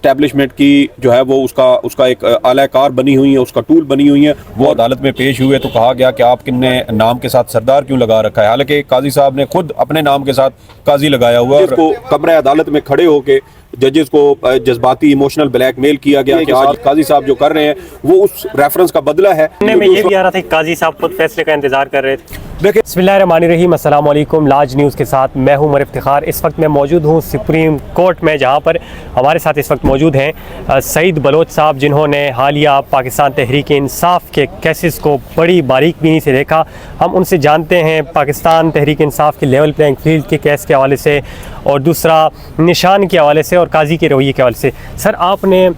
Establishment की जो है वो उसका एक आलाकार बनी हुई है, उसका टूल बनी हुई है। वो अदालत में पेश हुए तो कहा गया कि आप किन्ने नाम के साथ सरदार क्यों लगा रखा है, हालांकि काजी साहब ने खुद अपने नाम के साथ काजी लगाया हुआ है। उसको कमरे अदालत में खड़े होके जजेस को जज्बाती इमोशनल ब्लैकमेल किया गया कि आज काजी साहब जो कर रहे हैं वो उस रेफरेंस का बदला है। मैं ये भी आ रहा था कि काजी साहब खुद फैसले का इंतजार कर रहे थे। देखिए, बिस्मिल्लाहिर्रहमानिर्रहीम, अस्सलाम वालेकुम। लाज न्यूज़ के साथ मैं हूं उमर इफ्तिखार। इस वक्त मैं मौजूद हूं सुप्रीम कोर्ट में, जहां पर हमारे साथ इस वक्त मौजूद हैं सईद बलोच साहब, जिन्होंने हालिया पाकिस्तान तहरीक इंसाफ के केसेस को बड़ी बारीकबीनी से देखा। हम उनसे जानते हैं पाकिस्तान तहरीक इंसाफ के लेवल प्लेइंग फील्ड के केस के हवाले से, और दूसरा निशान के हवाले से और काजी के रवैये के हवाले से। सर, आपने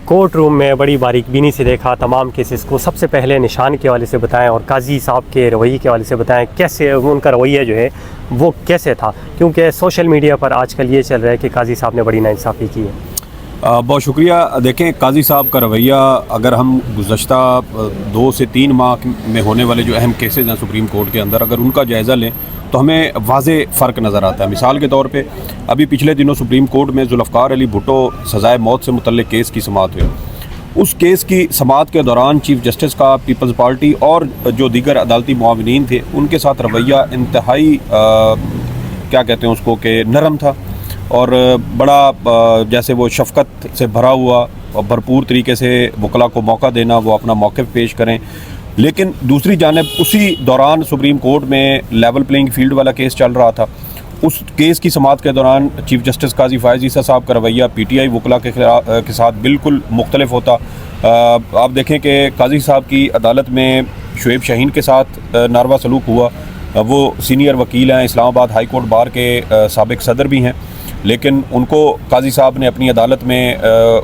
कोर्ट रूम में बड़ी बारीकबीनी से देखा तमाम केसेस को। सबसे पहले निशान के हवाले से बताएं और काजी साहब के रवैये के हवाले से बताएं, कैसे उनका रवैया जो है वो कैसे था, क्योंकि सोशल मीडिया पर आजकल ये चल रहा है कि काजी साहब ने बड़ी नाइंसाफ़ी की है। बहुत शुक्रिया। देखें, काजी साहब का रवैया, अगर हम गुज़श्ता 2 से 3 माह में होने वाले जो अहम केसेस हैं सुप्रीम कोर्ट के अंदर, अगर उनका जायज़ा लें तो हमें वाज़े फ़र्क नज़र आता है। मिसाल के तौर पे अभी पिछले दिनों सुप्रीम कोर्ट में जुल्फ़कार अली भुट्टो सज़ाए मौत से मुतल्लिक़ केस की समाअत हुई। उस केस की समाअत के दौरान चीफ जस्टिस का पीपल्स पार्टी और जो दीगर अदालती मुआविनीन थे उनके साथ रवैया इंतहाई क्या कहते हैं उसको कि नरम था, और बड़ा जैसे वो शफ़क़त से भरा हुआ और भरपूर तरीके से वकला को मौका देना वो अपना मौक़िफ़ पेश करें। लेकिन दूसरी जानिब उसी दौरान सुप्रीम कोर्ट में लेवल प्लेइंग फील्ड वाला केस चल रहा था। उस केस की समाअत के दौरान चीफ जस्टिस काजी फ़ायज़ ईसा साहब का रवैया पीटीआई वकला के साथ बिल्कुल मुख्तलिफ होता। आप देखें कि काजी साहब की अदालत में शुएब शाहीन के साथ नारवा सलूक हुआ। वो सीनियर वकील हैं, इस्लामाबाद हाई कोर्ट बार के साबिक सदर भी हैं, लेकिन उनको काजी साहब ने अपनी अदालत में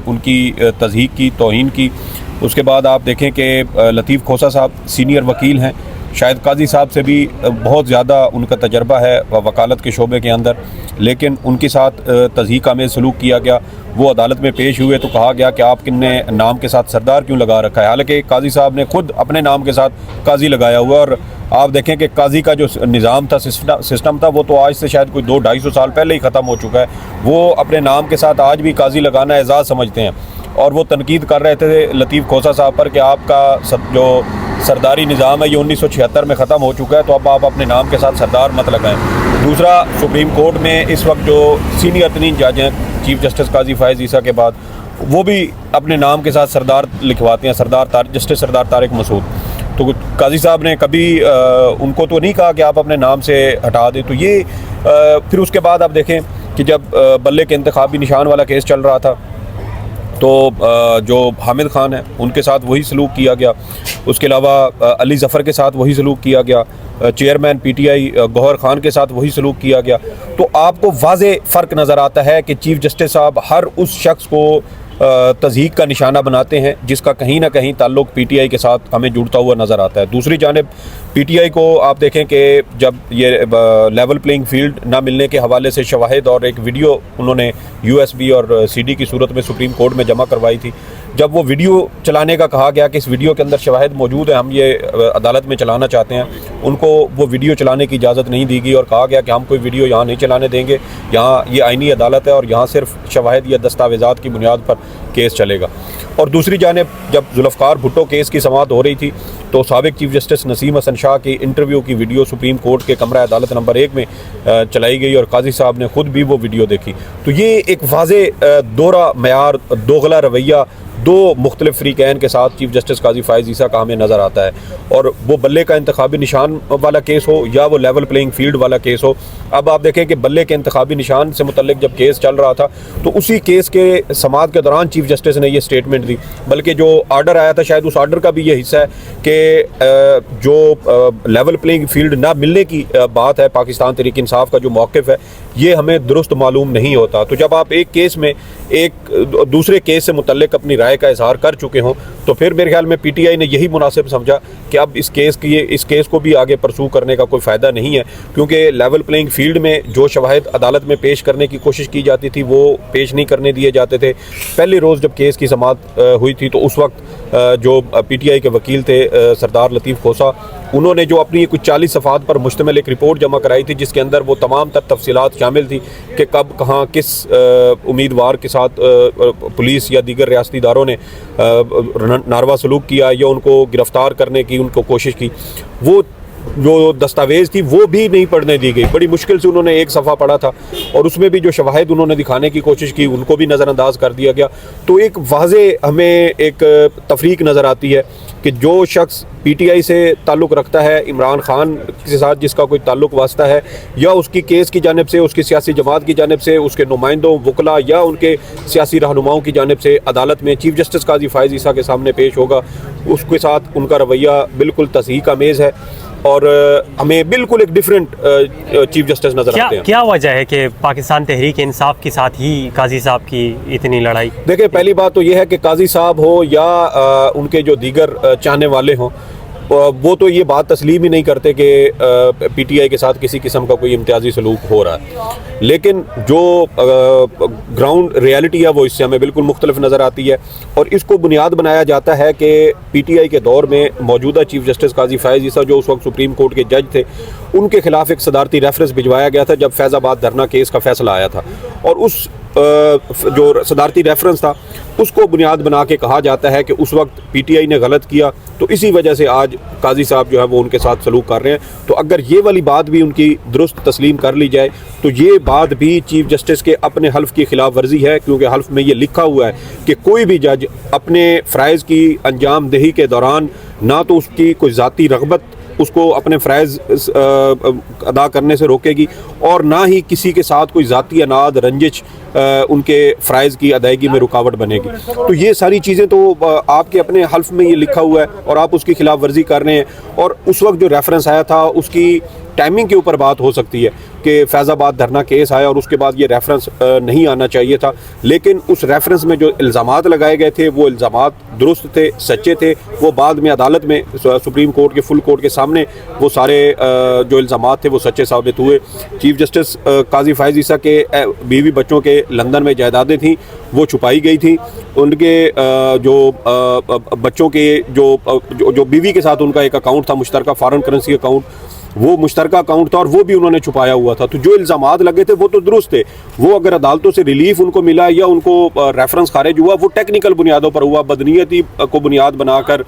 उनकी तज़हीक की, तौहीन की। उसके बाद आप देखें कि लतीफ़ खोसा साहब सीनियर वकील हैं, शायद काजी साहब से भी बहुत ज़्यादा उनका तजर्बा है वकालत के शोबे के अंदर, लेकिन उनके साथ तज़हीक आमेज़ सलूक किया गया। वो अदालत में पेश हुए तो कहा गया कि आप किन्ने नाम के साथ सरदार क्यों लगा रखा है, हालांकि काजी साहब ने खुद अपने नाम के साथ काजी लगाया हुआ। और आप देखें कि काजी का जो निज़ाम था, सिस्टम था, वो तो आज से शायद कोई 200-250 साल पहले ही ख़त्म हो चुका है। वो अपने नाम के साथ आज भी काजी लगाना एजाज़ समझते हैं, और वो तनकीद कर रहे थे लतीफ़ खोसा साहब पर कि आपका जो सरदारी निज़ाम है ये 1976 में ख़त्म हो चुका है, तो अब आप अपने नाम के साथ सरदार मत लगाएं। दूसरा, सुप्रीम कोर्ट में इस वक्त जो सीनियर तरीन जज हैं चीफ जस्टिस काजी फ़ायज़ ईसा के बाद, वो भी अपने नाम के साथ सरदार लिखवाते हैं, जस्टिस सरदार तारिक मसूद। तो काजी साहब ने कभी उनको तो नहीं कहा कि आप अपने नाम से हटा दें। तो ये फिर उसके बाद आप देखें कि जब बल्ले के इंतखाबी निशान वाला केस चल रहा था तो जो हामिद खान है उनके साथ वही सलूक किया गया। उसके अलावा अली ज़फ़र के साथ वही सलूक किया गया, चेयरमैन पीटीआई गौहर खान के साथ वही सलूक किया गया। तो आपको वाज़े फ़र्क नज़र आता है कि चीफ जस्टिस साहब हर उस शख्स को तज़हीक का निशाना बनाते हैं जिसका कहीं ना कहीं ताल्लुक़ पीटीआई के साथ हमें जुड़ता हुआ नज़र आता है। दूसरी जानिब पीटीआई को आप देखें कि जब ये लेवल प्लेइंग फील्ड ना मिलने के हवाले से शवाहिद और एक वीडियो उन्होंने यूएसबी और सीडी की सूरत में सुप्रीम कोर्ट में जमा करवाई थी, जब वो वीडियो चलाने का कहा गया कि इस वीडियो के अंदर शवाहिद मौजूद है, हम ये अदालत में चलाना चाहते हैं, उनको वो वीडियो चलाने की इजाज़त नहीं दी गई और कहा गया कि हम कोई वीडियो यहाँ नहीं चलाने देंगे, यहाँ ये आइनी अदालत है और यहाँ सिर्फ शवाहिद या दस्तावेज़ात की बुनियाद पर केस चलेगा। और दूसरी जानिब जब जुल्फ़कार भुट्टो केस की समाअत हो रही थी तो साबिक चीफ जस्टिस नसीम हसन शाह की इंटरव्यू की वीडियो सुप्रीम कोर्ट के कमरा अदालत नंबर 1 में चलाई गई और काजी साहब ने ख़ुद भी वो वीडियो देखी। तो ये एक वाज़े दोहरा मयार, दोगला रवैया दो मुख्तलिफ फ़रीक़ैन के साथ चीफ जस्टिस काजी फ़ायज़ ईसा का हमें नज़र आता है। और वो बल्ले का इंतखाबी निशान वाला केस हो या वो लेवल प्लेइंग फील्ड वाला केस हो, अब आप देखें कि बल्ले के इंतखाबी निशान से मुतल्लिक जब केस चल रहा था तो उसी केस के समाअत के दौरान चीफ जस्टिस ने ये स्टेटमेंट दी, बल्कि जो आर्डर आया था शायद उस आर्डर का भी ये हिस्सा है कि जो लेवल प्लेइंग फील्ड ना मिलने की बात है, पाकिस्तान तहरीक इंसाफ का जो मौक़िफ़ है ये हमें दुरुस्त मालूम नहीं होता। तो जब आप एक केस में एक दूसरे केस से मुतल्लिक अपनी राय का इजहार कर चुके हों तो फिर मेरे ख्याल में पीटीआई ने यही मुनासिब समझा कि अब इस केस को भी आगे परसू करने का कोई फ़ायदा नहीं है, क्योंकि लेवल प्लेइंग फील्ड में जो शवाहिद अदालत में पेश करने की कोशिश की जाती थी वो पेश नहीं करने दिए जाते थे। पहले रोज़ जब केस की समाअत हुई थी तो उस वक्त जो PTI के वकील थे सरदार लतीफ़ खोसा, उन्होंने जो अपनी कुछ 40 सफ़ात पर मुश्तमिल एक रिपोर्ट जमा कराई थी, जिसके अंदर वो तमाम तर तफसीलात शामिल थी कि कब कहाँ किस उम्मीदवार के साथ पुलिस या दीगर रियासती इदारों ने नारवा सलूक किया या उनको गिरफ़्तार करने की उनको कोशिश की, वो जो दस्तावेज़ थी वो भी नहीं पढ़ने दी गई। बड़ी मुश्किल से उन्होंने एक सफ़ा पढ़ा था और उसमें भी जो शवाहिद उन्होंने दिखाने की कोशिश की उनको भी नज़रअंदाज कर दिया गया। तो एक वाज़े हमें एक तफरीक नज़र आती है कि जो शख्स PTI से ताल्लुक़ रखता है, इमरान खान के साथ जिसका कोई ताल्लुक़ वास्ता है, या उसकी केस की जानिब से, उसकी सियासी जमात की जानिब से, उसके नुमाइंदों वकला या उनके सियासी रहनुमाओं की जानिब से अदालत में चीफ़ जस्टिस काजी फ़ाइज़ ईसा के सामने पेश होगा, उसके साथ उनका रवैया बिल्कुल तस्हीक आमेज़ है और हमें बिल्कुल एक डिफरेंट चीफ जस्टिस नजर आते हैं। क्या वजह है कि पाकिस्तान तहरीक इंसाफ के साथ ही काजी साहब की इतनी लड़ाई? देखिए, पहली बात तो यह है कि काजी साहब हो या उनके जो दीगर चाहने वाले हों, वो तो ये बात तस्लीम ही नहीं करते कि PTI के साथ किसी किस्म का कोई इम्तियाजी सलूक हो रहा है। लेकिन जो ग्राउंड रियलिटी है वो इससे हमें बिल्कुल मुख्तलिफ नज़र आती है और इसको बुनियाद बनाया जाता है कि PTI के दौर में मौजूदा चीफ जस्टिस काजी फ़ाइज़ ईसा जो उस वक्त सुप्रीम कोर्ट के जज थे, उनके खिलाफ एक सदारती रेफरेंस भिजवाया गया था जब फैज़ाबाद धरना केस का फैसला आया था, और उस जो सदारती रेफरेंस था उसको बुनियाद बना के कहा जाता है कि उस वक्त PTI ने गलत किया, तो इसी वजह से आज काजी साहब जो है वो उनके साथ सलूक कर रहे हैं। तो अगर ये वाली बात भी उनकी दुरुस्त तस्लीम कर ली जाए तो ये बात भी चीफ जस्टिस के अपने हल्फ की खिलाफ वर्जी है, क्योंकि हल्फ में ये लिखा हुआ है कि कोई भी जज अपने फ़राइज़ की अंजाम दही के दौरान ना तो उसकी कोई ज़ाती रग़बत उसको अपने फ़राइज़ अदा करने से रोकेगी और ना ही किसी के साथ कोई ज़ाती अनाद रंजिश उनके फ़राइज़ की अदायगी में रुकावट बनेगी। तो ये सारी चीज़ें तो आपके अपने हल्फ में ये लिखा हुआ है और आप उसकी खिलाफ वर्जी कर रहे हैं। और उस वक्त जो रेफरेंस आया था उसकी टाइमिंग के ऊपर बात हो सकती है कि फैज़ाबाद धरना केस आया और उसके बाद ये रेफरेंस नहीं आना चाहिए था, लेकिन उस रेफरेंस में जो इल्ज़ामात लगाए गए थे वो इल्ज़ामात दुरुस्त थे, सच्चे थे। वो बाद में अदालत में सुप्रीम कोर्ट के फुल कोर्ट के सामने वो सारे जो इल्ज़ामात थे वो सच्चे साबित हुए। चीफ जस्टिस काजी फ़ाइज़ ईसा के बीवी बच्चों के लंदन में जायदादें थीं वो छुपाई गई थी, उनके जो बच्चों के जो बीवी के साथ उनका एक अकाउंट था मुश्तरका फॉरेन करेंसी अकाउंट, वो मुश्तरका अकाउंट था और वो भी उन्होंने छुपाया हुआ था। तो जो इल्ज़ामात लगे थे वो तो दुरुस्त थे, वो अगर अदालतों से रिलीफ उनको मिला या उनको रेफरेंस खारिज हुआ वो टेक्निकल बुनियादों पर हुआ, बदनीयती को बुनियाद बनाकर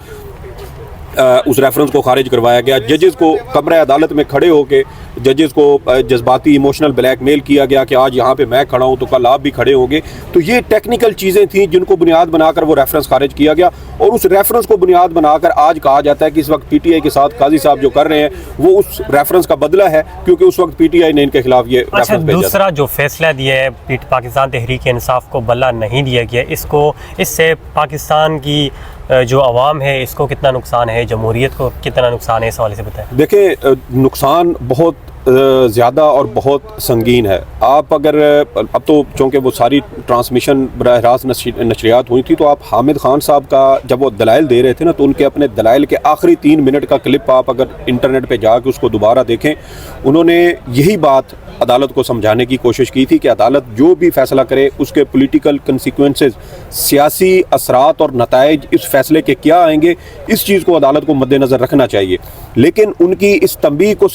उस रेफरेंस को खारिज करवाया गया। जजेस को कमरे अदालत में खड़े होकर जजेस को जज्बाती इमोशनल ब्लैकमेल किया गया कि आज यहाँ पे मैं खड़ा हूँ तो कल आप भी खड़े होंगे। तो ये टेक्निकल चीज़ें थी जिनको बुनियाद बनाकर वो रेफरेंस खारिज किया गया और उस रेफरेंस को बुनियाद बनाकर आज कहा जाता है कि इस वक्त PTI के साथ काजी साहब जो कर रहे हैं वो उस रेफरेंस का बदला है, क्योंकि उस वक्त PTI ने इनके खिलाफ ये अच्छा, दूसरा जो फैसला दिया है पाकिस्तान तहरीक इंसाफ को बदला नहीं दिया गया, इससे पाकिस्तान की जो अवाम है इसको कितना नुकसान है, जमहूरियत को कितना नुकसान है, इस हवाले से बताएं। देखिए, नुकसान बहुत ज़्यादा और बहुत संगीन है। आप अगर अब तो चूँकि वो सारी ट्रांसमिशन बराह रास्त नशरियात हुई थी, तो आप हामिद खान साहब का जब वो दलाइल दे रहे थे ना, तो उनके अपने दलाइल के आखिरी 3 मिनट का क्लिप आप अगर इंटरनेट पे जाकर उसको दोबारा देखें, उन्होंने यही बात अदालत को समझाने की कोशिश की थी कि अदालत जो भी फ़ैसला करे उसके पॉलिटिकल कंसिक्वेंसेस, सियासी असरात और नताइज इस फैसले के क्या आएंगे, इस चीज़ को अदालत को मद्देनज़र रखना चाहिए। लेकिन उनकी इस तंबीह को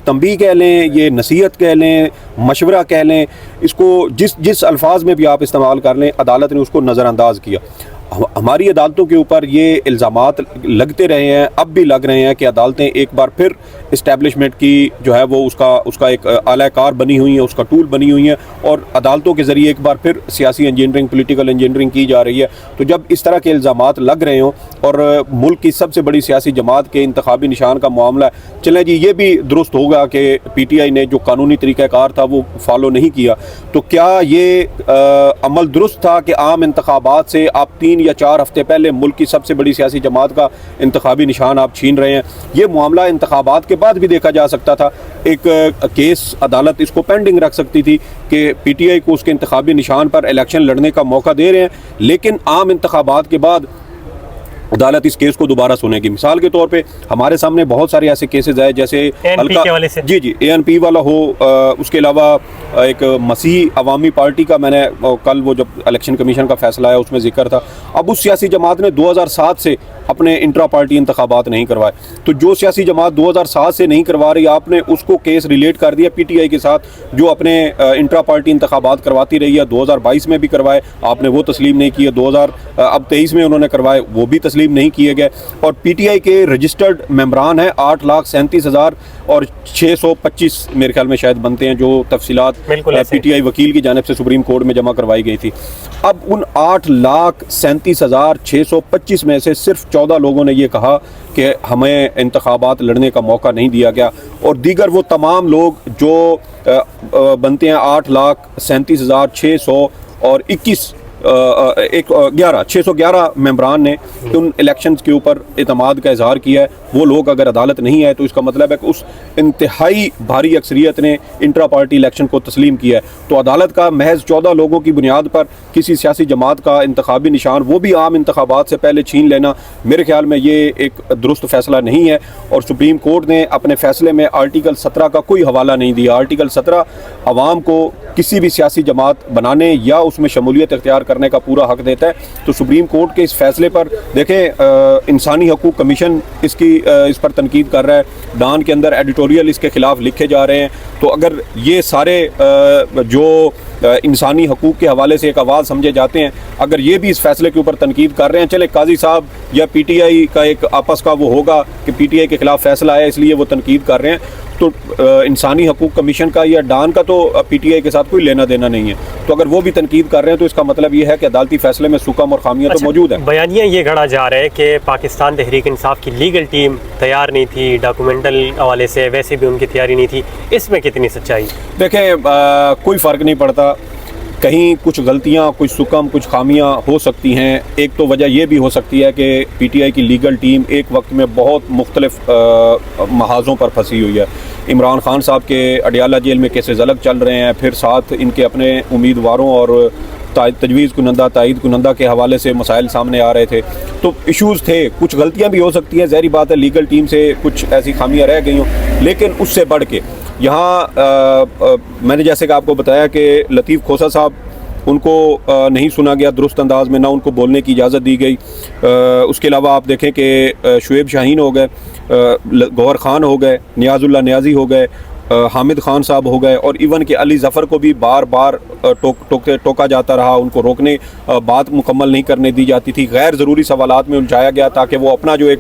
तंबीह कह लें, ये नसीहत कह लें, मशवरा कह लें, इसको जिस अल्फाज में भी आप इस्तेमाल कर लें, अदालत ने उसको नज़रअंदाज किया। हमारी अदालतों के ऊपर ये इल्ज़ामात लगते रहे हैं, अब भी लग रहे हैं कि अदालतें एक बार फिर इस्टेब्लिशमेंट की जो है वो उसका एक आलाकार बनी हुई है, उसका टूल बनी हुई है और अदालतों के ज़रिए एक बार फिर सियासी इंजीनियरिंग, पॉलिटिकल इंजीनियरिंग की जा रही है। तो जब इस तरह के इल्ज़ामात लग रहे हों और मुल्क की सबसे बड़ी सियासी जमात के इंतखाबी निशान का मामला है, चलें जी ये भी दुरुस्त होगा कि PTI ने जो कानूनी तरीक़ाकार था वो फॉलो नहीं किया, तो क्या ये अमल दुरुस्त था कि आम इंतखाबात से आप 3 या 4 हफ्ते पहले मुल्क की सबसे बड़ी सियासी जमात का इंतखाबी निशान आप छीन रहे हैं? ये मामला इंतखाबात के बाद भी देखा जा सकता था। एक केस अदालत इसको पेंडिंग रख सकती थी कि PTI को उसके इंतखाबी निशान पर इलेक्शन लड़ने का मौका दे रहे हैं, लेकिन आम इंतखाबात के बाद अदालत इस केस को दोबारा सुनेगी। मिसाल के तौर पे हमारे सामने बहुत सारे ऐसे केसेस आए, जैसे ANP के वाले से, जी ANP वाला हो, उसके अलावा एक मसीह अवामी पार्टी का, मैंने कल वो जब इलेक्शन कमीशन का फैसला आया उसमें जिक्र था। अब उस सियासी जमात ने 2007 से अपने इंट्रा पार्टी इंतखाबात नहीं करवाए, तो जो सियासी जमात 2007 से नहीं करवा रही, आपने उसको केस रिलेट कर दिया PTI के साथ, जो अपने इंट्रा पार्टी इंतखाबात करवाती रही है। 2022 में भी करवाए, आपने वो तस्लीम नहीं किए। 2023 में उन्होंने करवाए, वो भी तस्लीम नहीं किए गए। और PTI के रजिस्टर्ड मेम्बरान हैं 8,37,625 मेरे ख्याल में शायद बनते हैं, जो तफसीलात PTI वकील की जानिब से सुप्रीम कोर्ट में जमा करवाई गई थी। अब उन 8,37,625 में से सिर्फ 14 लोगों ने ये कहा कि हमें इंतखाबात लड़ने का मौका नहीं दिया गया, और दीगर वो तमाम लोग जो बनते हैं 8,37,621 611 मेंबरान ने उन इलेक्शंस के ऊपर एतमाद का इजहार किया है। वो लोग अगर अदालत नहीं आए तो इसका मतलब है कि उस इंतहाई भारी अक्सरियत ने इंट्रा पार्टी इलेक्शन को तस्लीम किया है। तो अदालत का महज 14 लोगों की बुनियाद पर किसी सियासी जमात का इंतखाबी निशान, वो भी आम इंतखाबात से पहले छीन लेना, मेरे ख्याल में ये एक दुरुस्त फैसला नहीं है। और सुप्रीम कोर्ट ने अपने फैसले में आर्टिकल 17 का कोई हवाला नहीं दिया। आर्टिकल 17 अवाम को किसी भी सियासी जमात बनाने या उसमें शमूलियत इख्तियार करने का पूरा हक देता है। तो सुप्रीम कोर्ट के इस फैसले पर देखें, इंसानी हकूक़ कमीशन इस पर तनकीद कर रहा है, डान के अंदर एडिटोरियल इसके ख़िलाफ़ लिखे जा रहे हैं। तो अगर ये सारे जो इंसानी हकूक़ के हवाले से एक आवाज़ समझे जाते हैं, अगर ये भी इस फैसले के ऊपर तनकीद कर रहे हैं, चले काजी साहब या PTI का एक आपस का वो होगा कि PTI के ख़िलाफ़ फैसला आया इसलिए वो तनकीद कर रहे हैं, तो इंसानी हकूक़ कमीशन का या डान का तो PTI के साथ कोई लेना देना नहीं है। तो अगर वो भी तनकीद कर रहे हैं तो इसका मतलब ये है कि अदालती फैसले में सुकम और खामियां तो मौजूद हैं। बयानिया ये गढ़ा जा रहा है कि पाकिस्तान तहरीक इंसाफ की लीगल टीम तैयार नहीं थी, डॉक्यूमेंटल हवाले से वैसे भी उनकी तैयारी नहीं थी, इसमें कितनी सच्चाई? देखें, कोई फ़र्क नहीं पड़ता, कहीं कुछ गलतियां, कुछ सुकम, कुछ खामियां हो सकती हैं। एक तो वजह यह भी हो सकती है कि PTI की लीगल टीम एक वक्त में बहुत मुख्तलिफ महाज़ों पर फंसी हुई है। इमरान खान साहब के अडियाला जेल में केसेस अलग चल रहे हैं, फिर साथ इनके अपने उम्मीदवारों और तजवीज़ कुनंदा, तायद कुनंदा के हवाले से मसाइल सामने आ रहे थे। तो इश्यूज़ थे, कुछ गलतियाँ भी हो सकती हैं, ज़ाहिर बात है लीगल टीम से कुछ ऐसी खामियाँ रह गई हों। लेकिन उससे बढ़ के यहाँ मैंने जैसे कि आपको बताया कि लतीफ़ खोसा साहब, उनको नहीं सुना गया दुरुस्त अंदाज में, ना उनको बोलने की इजाज़त दी गई। उसके अलावा आप देखें कि शुएब शाहीन हो गए, गौहर ख़ान हो गए, नियाज़ुल्लाह नियाज़ी हो गए, हामिद खान साहब हो गए, और इवन के अली ज़फ़र को भी बार बार टोका जाता रहा, उनको रोकने, बात मुकम्मल नहीं करने दी जाती थी, गैर ज़रूरी सवालात में उलझाया गया ताकि वो अपना जो एक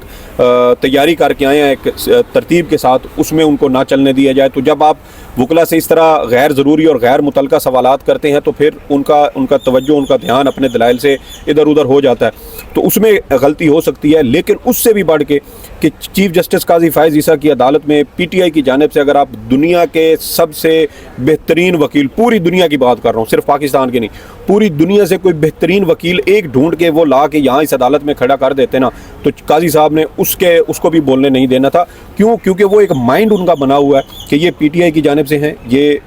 तैयारी करके आए हैं एक तरतीब के साथ, उसमें उनको ना चलने दिया जाए। तो जब आप वकला से इस तरह गैर ज़रूरी और गैर मुतलका सवालात करते हैं तो फिर उनका तवज्जो, उनका ध्यान अपने दलाइल से इधर उधर हो जाता है, तो उसमें गलती हो सकती है। लेकिन उससे भी बढ़ के कि चीफ़ जस्टिस काजी फ़ाइज़ ईसा की अदालत में PTI की जानिब से अगर आप दुनिया के सबसे बेहतरीन वकील, पूरी दुनिया की बात कर रहा हूँ, सिर्फ पाकिस्तान के नहीं, पूरी दुनिया से कोई बेहतरीन वकील एक ढूंढ के वो ला के यहाँ इस अदालत में खड़ा कर देते ना, तो काजी साहब ने उसको भी बोलने नहीं देना था। क्यों? क्योंकि वो एक माइंड उनका बना हुआ है कि ये PTI की जानिब से हैं, ये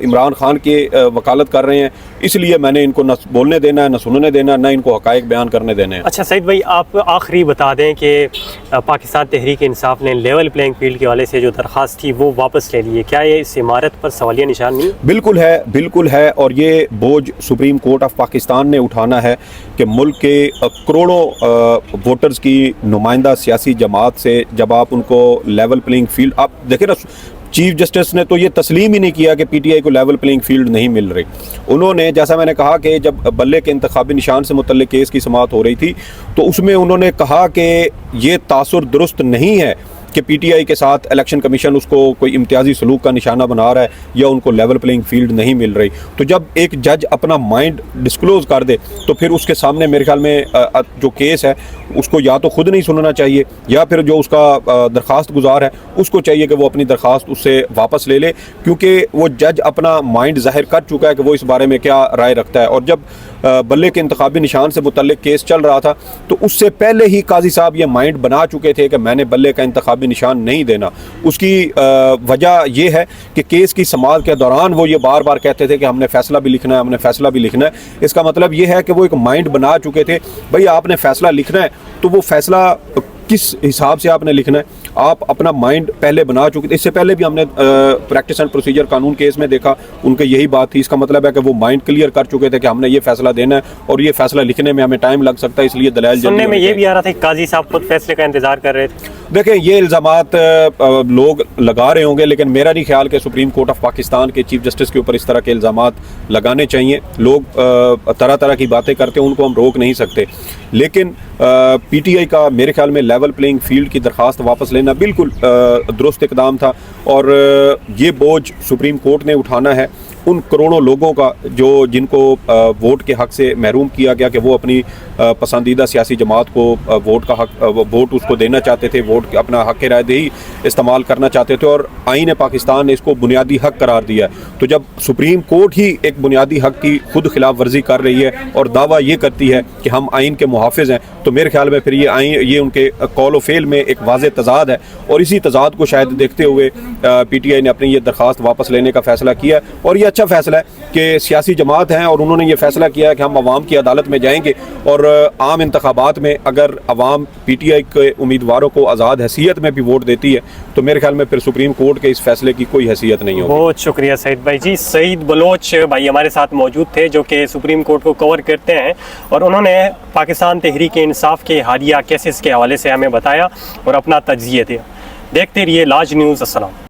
इमरान खान के वकालत कर रहे हैं, इसलिए मैंने इनको न बोलने देना है, न सुनने देना, न इनको हकायक बयान करने देने हैं। अच्छा सईद भाई, आप आखिरी बता दें कि पाकिस्तान तहरीक इंसाफ ने लेवल प्लेइंग फील्ड के हवाले से जो दरख्वास्त थी वो वापस ले ली है, क्या ये इस इमारत पर सवालिया निशान नहीं? बिल्कुल है, बिल्कुल है, और ये बोझ सुप्रीम कोर्ट ऑफ पाकिस्तान ने उठाना है कि मुल्क के करोड़ों वोटर्स की नुमाइंदा सियासी जमात से जब आप उनको लेवल प्लेइंग फील्ड, आप देखें ना, चीफ जस्टिस ने तो ये तस्लीम ही नहीं किया कि PTI को लेवल प्लेइंग फील्ड नहीं मिल रही। उन्होंने, जैसा मैंने कहा कि जब बल्ले के इंतखाबी निशान से मुतल्लिक केस की समाअत हो रही थी तो उसमें उन्होंने कहा कि ये तासुर दुरुस्त नहीं है कि PTI के साथ इलेक्शन कमीशन उसको कोई इम्तियाजी सलूक का निशाना बना रहा है या उनको लेवल प्लेइंग फील्ड नहीं मिल रही। तो जब एक जज अपना माइंड डिस्क्लोज़ कर दे तो फिर उसके सामने मेरे ख्याल में जो केस है उसको या तो खुद नहीं सुनना चाहिए या फिर जो उसका दरख्वास्त गुजार है उसको चाहिए कि वो अपनी दरख्वास्त उससे वापस ले ले, क्योंकि वो जज अपना माइंड जाहिर कर चुका है कि वो इस बारे में क्या राय रखता है। और जब बल्ले के इंतखाबी निशान से मुतल्लिक केस चल रहा था तो उससे पहले ही काजी साहब ये माइंड बना चुके थे कि मैंने बल्ले का इंतखाबी भी निशान नहीं देना। उसकी वजह यह है कि केस की समाअत के दौरान वो ये बार बार कहते थे कि हमने फ़ैसला भी लिखना है, हमने फ़ैसला भी लिखना है। इसका मतलब ये है कि वो एक माइंड बना चुके थे, भाई आपने फ़ैसला लिखना है तो वो फ़ैसला किस हिसाब से आपने लिखना है, आप अपना माइंड पहले बना चुके थे। इससे पहले भी हमने प्रैक्टिस एंड प्रोसीजर कानून केस में देखा, उनके यही बात थी। इसका मतलब है कि वो माइंड क्लियर कर चुके थे कि हमने ये फैसला देना है और ये फैसला लिखने में हमें टाइम लग सकता है, इसलिए दलाइल सुनने में ये भी आ रहा था कि काजी साहब खुद फैसले का इंतजार कर रहे थे। देखें, ये इल्ज़ामात लोग लगा रहे होंगे, लेकिन मेरा नहीं ख्याल कि सुप्रीम कोर्ट ऑफ पाकिस्तान के चीफ जस्टिस के ऊपर इस तरह के इल्ज़ामात लगाने चाहिए। लोग तरह तरह की बातें करते हैं, उनको हम रोक नहीं सकते, लेकिन पीटीआई का मेरे ख्याल में लेवल प्लेइंग फील्ड की दरख्वास्त वापस लेना बिल्कुल दुरुस्त इकदाम था। और ये बोझ सुप्रीम कोर्ट ने उठाना है उन करोड़ों लोगों का जिनको वोट के हक़ से महरूम किया गया, कि वो अपनी पसंदीदा सियासी जमात को वोट का हक़, वोट उसको देना चाहते थे, वोट अपना हक़ राय दही इस्तेमाल करना चाहते थे, और आईन पाकिस्तान ने इसको बुनियादी हक़ करार दिया है। तो जब सुप्रीम कोर्ट ही एक बुनियादी हक़ की खुद खिलाफ वर्जी कर रही है और दावा ये करती है कि हम आइन के मुहाफ़िज़ हैं, तो मेरे ख्याल में फिर ये उनके कौल व फ़ेल में एक वाज़े तज़ाद है, और इसी तज़ाद को शायद देखते हुए पीटीआई ने अपनी ये दरख्वास्त वापस लेने का फ़ैसला किया। और ये अच्छा फ़ैसला है कि सियासी जमात हैं और उन्होंने ये फ़ैसला किया है कि हम अवाम की अदालत में जाएंगे, और आम इंतखाबात में अगर अवाम पीटीआई के उम्मीदवारों को आज़ाद हैसियत में भी वोट देती है, तो मेरे ख्याल में फिर सुप्रीम कोर्ट के इस फैसले की कोई हैसियत नहीं होगी। बहुत शुक्रिया सईद भाई जी। सईद बलोच भाई हमारे साथ मौजूद थे, जो कि सुप्रीम कोर्ट को कवर करते हैं, और उन्होंने पाकिस्तान तहरीक इंसाफ के हालिया केसेस के हवाले से हमें बताया और अपना तज्ज़िया दिया। देखते रहिए लाज न्यूज़। अस्सलाम।